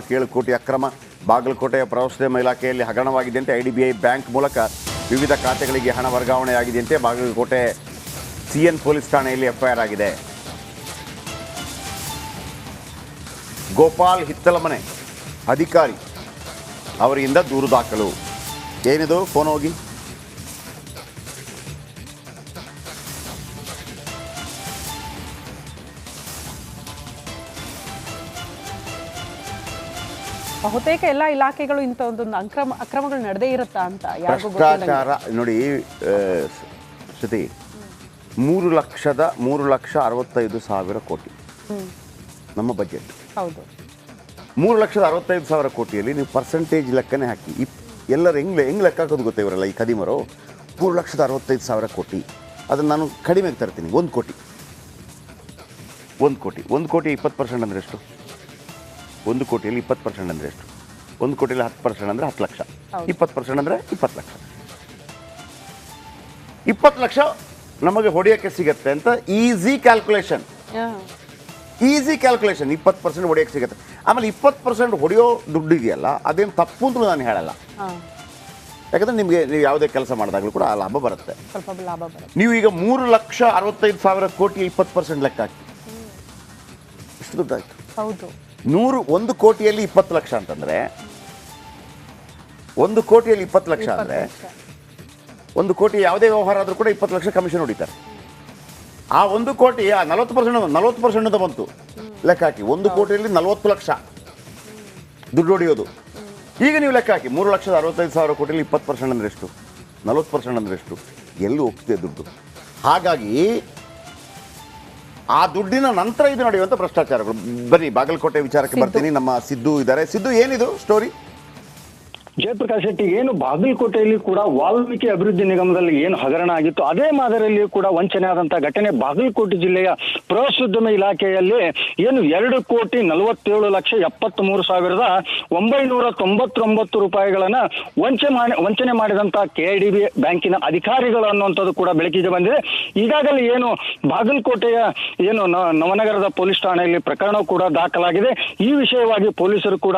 47 ಕೋಟಿ ಅಕ್ರಮ. ಬಾಗಲಕೋಟೆಯ ಪ್ರವಾಸೋದ್ಯಮ ಇಲಾಖೆಯಲ್ಲಿ ಹಗರಣವಾಗಿದೆಯಂತೆ. IDBI ಬ್ಯಾಂಕ್ ಮೂಲಕ ವಿವಿಧ ಖಾತೆಗಳಿಗೆ ಹಣ ವರ್ಗಾವಣೆಯಾಗಿದೆಯಂತೆ. ಬಾಗಲಕೋಟೆ CN ಪೊಲೀಸ್ ಠಾಣೆಯಲ್ಲಿ FIR ಆಗಿದೆ. ಗೋಪಾಲ್ ಹಿತ್ತಲಮನೆ ಅಧಿಕಾರಿ ಅವರಿಂದ ದೂರು ದಾಖಲು. ಏನಿದು? ಫೋನ್ ಹೋಗಿ. ಬಹುತೇಕ ಎಲ್ಲ ಇಲಾಖೆಗಳು ಇಂಥ ಒಂದು ಅಕ್ರಮಗಳು ನಡೆದೇ ಇರುತ್ತಾ ಅಂತ ಭ್ರಷ್ಟಾಚಾರ ನೋಡಿ ಶ್ರುತಿ. 3,65,000 ಕೋಟಿ ನಮ್ಮ ಬಜೆಟ್. ಹೌದು. 3,65,000 ಕೋಟಿಯಲ್ಲಿ ನೀವು ಪರ್ಸೆಂಟೇಜ್ ಲೆಕ್ಕನೇ ಹಾಕಿ. ಎಲ್ಲರೂ ಹೆಂಗೆ ಲೆಕ್ಕ ಹಾಕೋದು ಗೊತ್ತೇ ಇವರಲ್ಲ ಈ ಕದಿಮರು. 3,65,000 ಕೋಟಿ ಅದನ್ನು ನಾನು ಕಡಿಮೆಗೆ ತರ್ತೀನಿ. 1 ಕೋಟಿ 20% ಅಂದರೆ ಎಷ್ಟು? 1 ಕೋಟಿಯಲ್ಲಿ 20% ಅಂದರೆ ಎಷ್ಟು? 1 ಕೋಟಿಯಲ್ಲಿ 10% ಅಂದರೆ 10 ಲಕ್ಷ. 20% ಅಂದರೆ 20 ಲಕ್ಷ. 20 ಲಕ್ಷ ನಮಗೆ ಹೊಡೆಯೋಕ್ಕೆ ಸಿಗತ್ತೆ ಅಂತ ಈಸಿ ಕ್ಯಾಲ್ಕುಲೇಷನ್. 20% ಹೊಡೆಯೋಕ್ಕೆ ಸಿಗುತ್ತೆ. ಆಮೇಲೆ 20% ಹೊಡೆಯೋ ದುಡ್ಡು ಇದೆಯಲ್ಲ, ಅದೇನು ತಪ್ಪು ಅಂತ ನಾನು ಹೇಳಲ್ಲ. ಯಾಕಂದರೆ ನೀವು ಯಾವುದೇ ಕೆಲಸ ಮಾಡಿದಾಗಲೂ ಕೂಡ ಆ ಲಾಭ ಬರುತ್ತೆ. ನೀವು ಈಗ 3,65,000 ಕೋಟಿ 20% ಲೆಕ್ಕ ಹಾಕಿ ಎಷ್ಟು ದುಡ್ಡಾಯ್ತು? ಹೌದು. 1 ಕೋಟಿಯಲ್ಲಿ 20 ಲಕ್ಷ ಅಂತಂದರೆ 1 ಕೋಟಿಯಲ್ಲಿ 20 ಲಕ್ಷ ಅಂದರೆ 1 ಕೋಟಿ ಯಾವುದೇ ವ್ಯವಹಾರ ಆದರೂ ಕೂಡ 20 ಲಕ್ಷ ಕಮಿಷನ್ ಹೊಡಿತಾರೆ. ಆ 1 ಕೋಟಿ 40% ಬಂತು ಲೆಕ್ಕ ಹಾಕಿ. 1 ಕೋಟಿಯಲ್ಲಿ 40 ಲಕ್ಷ ದುಡ್ಡು ಹೊಡೆಯೋದು. ಈಗ ನೀವು ಲೆಕ್ಕ ಹಾಕಿ 3,65,000 ಕೋಟಿಯಲ್ಲಿ 20% ಅಂದರೆ ಎಷ್ಟು? 40% ಅಂದರೆ ಎಷ್ಟು? ಎಲ್ಲಿ ಹೋಗ್ತಿದೆ ದುಡ್ಡು? ಹಾಗಾಗಿ ಆ ದುಡ್ಡಿನ ನಂತರ ಇದು ನಡೆಯುವಂಥ ಭ್ರಷ್ಟಾಚಾರಗಳು. ಬನ್ನಿ ಬಾಗಲಕೋಟೆ ವಿಚಾರಕ್ಕೆ ಬರ್ತೀನಿ. ನಮ್ಮ ಸಿದ್ದು ಇದ್ದಾರೆ. ಸಿದ್ದು, ಏನಿದು ಸ್ಟೋರಿ? ಜಯಪ್ರಕಾಶ್ ಶೆಟ್ಟಿ, ಏನು ಬಾಗಲಕೋಟೆಯಲ್ಲಿ ಕೂಡ ವಾಲ್ಮೀಕಿ ಅಭಿವೃದ್ಧಿ ನಿಗಮದಲ್ಲಿ ಏನು ಹಗರಣ ಆಗಿತ್ತು, ಅದೇ ಮಾದರಿಯಲ್ಲಿ ಕೂಡ ವಂಚನೆ ಆದಂತಹ ಘಟನೆ ಬಾಗಲಕೋಟೆ ಜಿಲ್ಲೆಯ ಪ್ರವಾಸೋದ್ಯಮ ಇಲಾಖೆಯಲ್ಲಿ ಏನು 2,73,73,999 ರೂಪಾಯಿಗಳನ್ನ ವಂಚನೆ ಮಾಡಿದಂತಹ KIDB ಬ್ಯಾಂಕಿನ ಅಧಿಕಾರಿಗಳು ಅನ್ನುವಂಥದ್ದು ಕೂಡ ಬೆಳಕಿಗೆ ಬಂದಿದೆ. ಈಗಾಗಲೇ ಏನು ಬಾಗಲಕೋಟೆಯ ಏನು ನವನಗರದ ಪೊಲೀಸ್ ಠಾಣೆಯಲ್ಲಿ ಪ್ರಕರಣ ಕೂಡ ದಾಖಲಾಗಿದೆ. ಈ ವಿಷಯವಾಗಿ ಪೊಲೀಸರು ಕೂಡ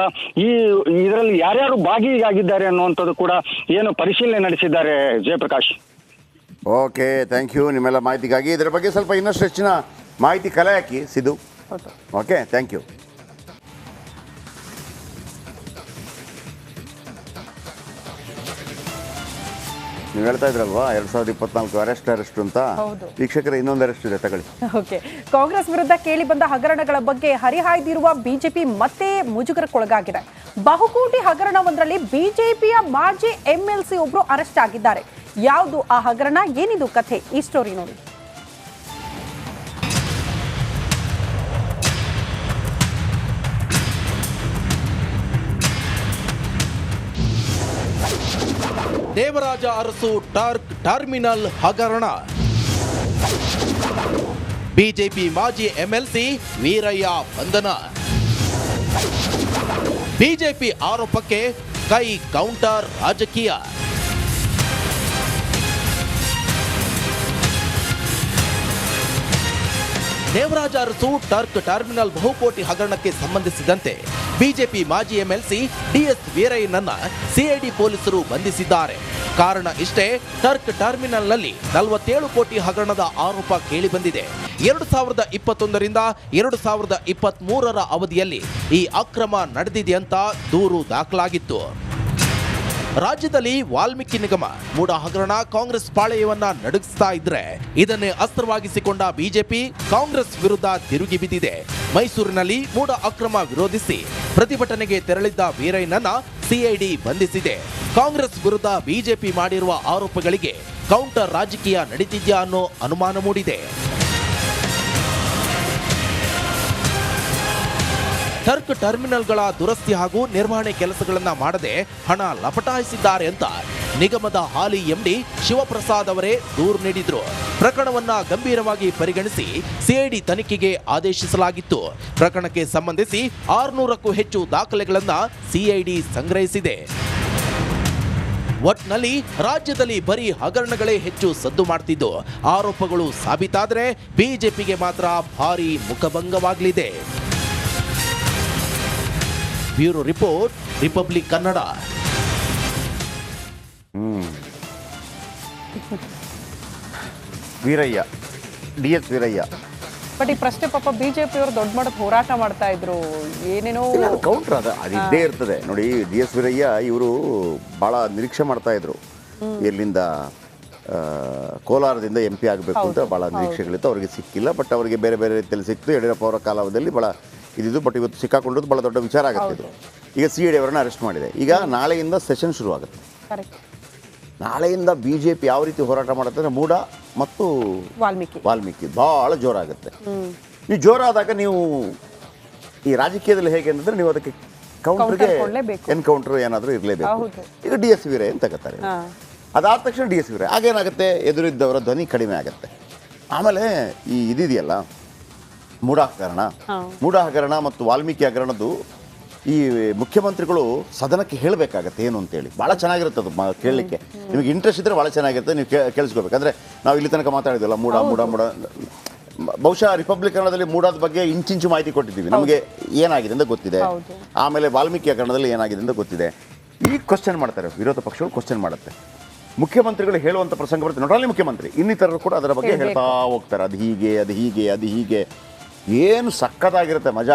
ಇದರಲ್ಲಿ ಯಾರ್ಯಾರು ಭಾಗಿಯಾಗಿದ್ದಾರೆ ಅನ್ನುವಂಥದ್ದು ಕೂಡ ಏನು ಪರಿಶೀಲನೆ ನಡೆಸಿದ್ದಾರೆ. ಜಯಪ್ರಕಾಶ್, ಓಕೆ, ಥ್ಯಾಂಕ್ ಯು ನಿಮ್ಮೆಲ್ಲ ಮಾಹಿತಿಗಾಗಿ. ಇದರ ಬಗ್ಗೆ ಸ್ವಲ್ಪ ಇನ್ನಷ್ಟು ಹೆಚ್ಚಿನ ಮಾಹಿತಿ ಕಲೆ ಹಾಕಿ ಸಿದ್ದು. Okay, thank you. ನೀವು ಹೇಳ್ತಾ ಇದ್ರಲ್ವಾ 2024 ಅರೆಸ್ಟ್ ಅಂತ. ವೀಕ್ಷಕರ ಇನ್ನೊಂದು ಅರೆಸ್ಟ್ ಇದೆ, ತಗೊಳ್ಳಿ. ಓಕೆ, ಕಾಂಗ್ರೆಸ್ ವಿರುದ್ಧ ಕೇಳಿ ಬಂದ ಹಗರಣಗಳ ಬಗ್ಗೆ ಹರಿಹಾಯ್ದಿರುವ ಬಿಜೆಪಿ ಮತ್ತೆ ಮುಜುಗರಕ್ಕೊಳಗಾಗಿದೆ. ಬಹುಕೋಟಿ ಹಗರಣವೊಂದರಲ್ಲಿ ಬಿಜೆಪಿಯ ಮಾಜಿ MLC ಒಬ್ರು ಅರೆಸ್ಟ್ ಆಗಿದ್ದಾರೆ. ಯಾವುದು ಆ ಹಗರಣ, ಏನಿದು ಕಥೆ? ಈ ಸ್ಟೋರಿ ನೋಡಿ. ದೇವರಾಜ ಅರಸು ಟರ್ಮಿನಲ್ ಹಗರಣ. ಬಿಜೆಪಿ ಮಾಜಿ MLC ವೀರಯ್ಯ ಬಂಧನ. ಬಿಜೆಪಿ ಆರೋಪಕ್ಕೆ ಕೈ ಕೌಂಟರ್ ರಾಜಕೀಯ. ದೇವರಾಜ ಅರಸು ಟರ್ಮಿನಲ್ ಬಹುಕೋಟಿ ಹಗರಣಕ್ಕೆ ಸಂಬಂಧಿಸಿದಂತೆ ಬಿಜೆಪಿ ಮಾಜಿ MLC DS ವೀರಯ್ಯನನ್ನ CID ಪೊಲೀಸರು ಬಂಧಿಸಿದ್ದಾರೆ. ಕಾರಣ ಇಷ್ಟೇ, ಟರ್ಮಿನಲ್ನಲ್ಲಿ 47 ಕೋಟಿ ಹಗರಣದ ಆರೋಪ ಕೇಳಿಬಂದಿದೆ. 2021ರಿಂದ 2023ರ ಅವಧಿಯಲ್ಲಿ ಈ ಅಕ್ರಮ ನಡೆದಿದೆ ಅಂತ ದೂರು ದಾಖಲಾಗಿತ್ತು. ರಾಜ್ಯದಲ್ಲಿ ವಾಲ್ಮೀಕಿ ನಿಗಮ ಮೂಡ ಹಗರಣ ಕಾಂಗ್ರೆಸ್ ಪಾಳೆಯವನ್ನ ನಡುಗಿಸ್ತಾ ಇದ್ರೆ, ಇದನ್ನೇ ಅಸ್ತ್ರವಾಗಿಸಿಕೊಂಡ ಬಿಜೆಪಿ ಕಾಂಗ್ರೆಸ್ ವಿರುದ್ಧ ತಿರುಗಿ ಬಿದ್ದಿದೆ. ಮೈಸೂರಿನಲ್ಲಿ ಮೂಡ ಅಕ್ರಮ ವಿರೋಧಿಸಿ ಪ್ರತಿಭಟನೆಗೆ ತೆರಳಿದ್ದ ವೀರಯ್ಯನನ್ನ CID ಬಂಧಿಸಿದೆ. ಕಾಂಗ್ರೆಸ್ ವಿರುದ್ಧ ಬಿಜೆಪಿ ಮಾಡಿರುವ ಆರೋಪಗಳಿಗೆ ಕೌಂಟರ್ ರಾಜಕೀಯ ನಡೀತಿದ್ಯಾ ಅನ್ನೋ ಅನುಮಾನ ಮೂಡಿದೆ. ಟರ್ಮಿನಲ್ಗಳ ದುರಸ್ತಿ ಹಾಗೂ ನಿರ್ವಹಣೆ ಕೆಲಸಗಳನ್ನ ಮಾಡದೆ ಹಣ ಲಪಟಾಯಿಸಿದ್ದಾರೆ ಅಂತ ನಿಗಮದ ಹಾಲಿ MD ಶಿವಪ್ರಸಾದ್ ಅವರೇ ದೂರು ನೀಡಿದ್ರು. ಪ್ರಕರಣವನ್ನ ಗಂಭೀರವಾಗಿ ಪರಿಗಣಿಸಿ CID ತನಿಖೆಗೆ ಆದೇಶಿಸಲಾಗಿತ್ತು. ಪ್ರಕರಣಕ್ಕೆ ಸಂಬಂಧಿಸಿ 600ಕ್ಕೂ ಹೆಚ್ಚು ದಾಖಲೆಗಳನ್ನ CID ಸಂಗ್ರಹಿಸಿದೆ. ಒಟ್ನಲ್ಲಿ ರಾಜ್ಯದಲ್ಲಿ ಬರೀ ಹಗರಣಗಳೇ ಹೆಚ್ಚು ಸದ್ದು ಮಾಡ್ತಿದ್ದು, ಆರೋಪಗಳು ಸಾಬೀತಾದರೆ ಬಿಜೆಪಿಗೆ ಮಾತ್ರ ಭಾರಿ ಮುಖಭಂಗವಾಗಲಿದೆ. Bureau report, republic Kannada. Veerayya, DS Veerayya. But ಈ ಪ್ರಶ್ನೆ ಪಾಪ ಬಿಜೆಪಿ ಅವರು ದೊಡ್ಡ ಮಟ್ಟದ ಹೋರಾಟ ಮಾಡ್ತಾ ಇದ್ರು, ಏನೇನೋ ಕೌಂಟರ್ ಅದು ಇದ್ದೇ ಇರ್ತದೆ ನೋಡಿ. DS ವೀರಯ್ಯ ಇವರು ಭಾಳ ನಿರೀಕ್ಷೆ ಮಾಡ್ತಾ ಇದ್ರು, ಎಲ್ಲಿಂದ ಕೋಲಾರದಿಂದ MP ಆಗಬೇಕು ಅಂತ ಭಾಳ ನಿರೀಕ್ಷೆಗಳಿತ್ತು. ಅವರಿಗೆ ಸಿಕ್ಕಿಲ್ಲ, ಬಟ್ ಅವರಿಗೆ ಬೇರೆ ಬೇರೆ ರೀತಿಯಲ್ಲಿ ಸಿಕ್ತು. ಯಡಿಯೂರಪ್ಪ ಅವರ ಕಾಲಾವಧಿಯಲ್ಲಿ ಭಾಳ ಇದಿದ್ದು, ಬಟ್ ಇವತ್ತು ಸಿಕ್ಕಾಕೊಂಡದ್ದು ಭಾಳ ದೊಡ್ಡ ವಿಚಾರ ಆಗುತ್ತೆ ಇದು. ಈಗ CID ಅವರನ್ನು ಅರೆಸ್ಟ್ ಮಾಡಿದೆ. ಈಗ ನಾಳೆಯಿಂದ ಸೆಷನ್ ಶುರುವಾಗುತ್ತೆ. ಕರೆಕ್ಟ್. ನಾಳೆಯಿಂದ BJP ಯಾವ ರೀತಿ ಹೋರಾಟ ಮಾಡುತ್ತೆ ಅಂದರೆ ಮೂಡ ಮತ್ತು ವಾಲ್ಮೀಕಿ ಭಾಳ ಜೋರಾಗುತ್ತೆ. ನೀವು ಜೋರಾದಾಗ ನೀವು ಈ ರಾಜಕೀಯದಲ್ಲಿ ಹೇಗೆ ಅಂತಂದರೆ ನೀವು ಅದಕ್ಕೆ ಕೌಂಟರ್ಗೆ ಎನ್ಕೌಂಟರ್ ಏನಾದರೂ ಇರಲೇಬೇಕು. ಈಗ DS ವೀರಯ್ಯ ಅಂತ ತಗೋತಾರೆ. ಅದಾದ ತಕ್ಷಣ DS ವೀರಯ್ಯ ಆಗೇನಾಗುತ್ತೆ, ಎದುರಿದ್ದವರ ಧ್ವನಿ ಕಡಿಮೆ ಆಗುತ್ತೆ. ಆಮೇಲೆ ಈ ಇದಿದೆಯಲ್ಲ ಮೂಡ ಹಗರಣ ಮತ್ತು ವಾಲ್ಮೀಕಿ ಹಗರಣದ್ದು ಈ ಮುಖ್ಯಮಂತ್ರಿಗಳು ಸದನಕ್ಕೆ ಹೇಳಬೇಕಾಗತ್ತೆ ಏನು ಅಂತೇಳಿ. ಭಾಳ ಚೆನ್ನಾಗಿರುತ್ತೆ ಅದು ಕೇಳಲಿಕ್ಕೆ. ನಿಮಗೆ ಇಂಟ್ರೆಸ್ಟ್ ಇದ್ದರೆ ಭಾಳ ಚೆನ್ನಾಗಿರುತ್ತೆ, ನೀವು ಕೇಳಿಸ್ಕೋಬೇಕಂದ್ರೆ. ನಾವು ಇಲ್ಲಿ ತನಕ ಮಾತಾಡಿದ್ವಲ್ಲ ಮೂಡ ಬಹುಶಃ ರಿಪಬ್ಲಿಕ್ ಕನ್ನಡದಲ್ಲಿ ಮೂಡಾದ ಬಗ್ಗೆ ಇಂಚಿಂಚು ಮಾಹಿತಿ ಕೊಟ್ಟಿದ್ದೀವಿ. ನಮಗೆ ಏನಾಗಿದೆ ಅಂತ ಗೊತ್ತಿದೆ. ಆಮೇಲೆ ವಾಲ್ಮೀಕಿ ಹಗರಣದಲ್ಲಿ ಏನಾಗಿದೆ ಅಂತ ಗೊತ್ತಿದೆ. ಈಗ ಕ್ವಶನ್ ಮಾಡ್ತಾರೆ, ವಿರೋಧ ಪಕ್ಷಗಳು ಕ್ವಶನ್ ಮಾಡುತ್ತೆ. ಮುಖ್ಯಮಂತ್ರಿಗಳು ಹೇಳುವಂಥ ಪ್ರಸಂಗ ಬರುತ್ತೆ, ನಾಟ್ ಓನ್ಲಿ ಮುಖ್ಯಮಂತ್ರಿ, ಇನ್ನಿತರರು ಕೂಡ ಅದರ ಬಗ್ಗೆ ಹೇಳ್ತಾ ಹೋಗ್ತಾರೆ. ಅದು ಹೀಗೆ ಏನು ಸಕ್ಕತ್ತಾಗಿರುತ್ತೆ, ಮಜಾ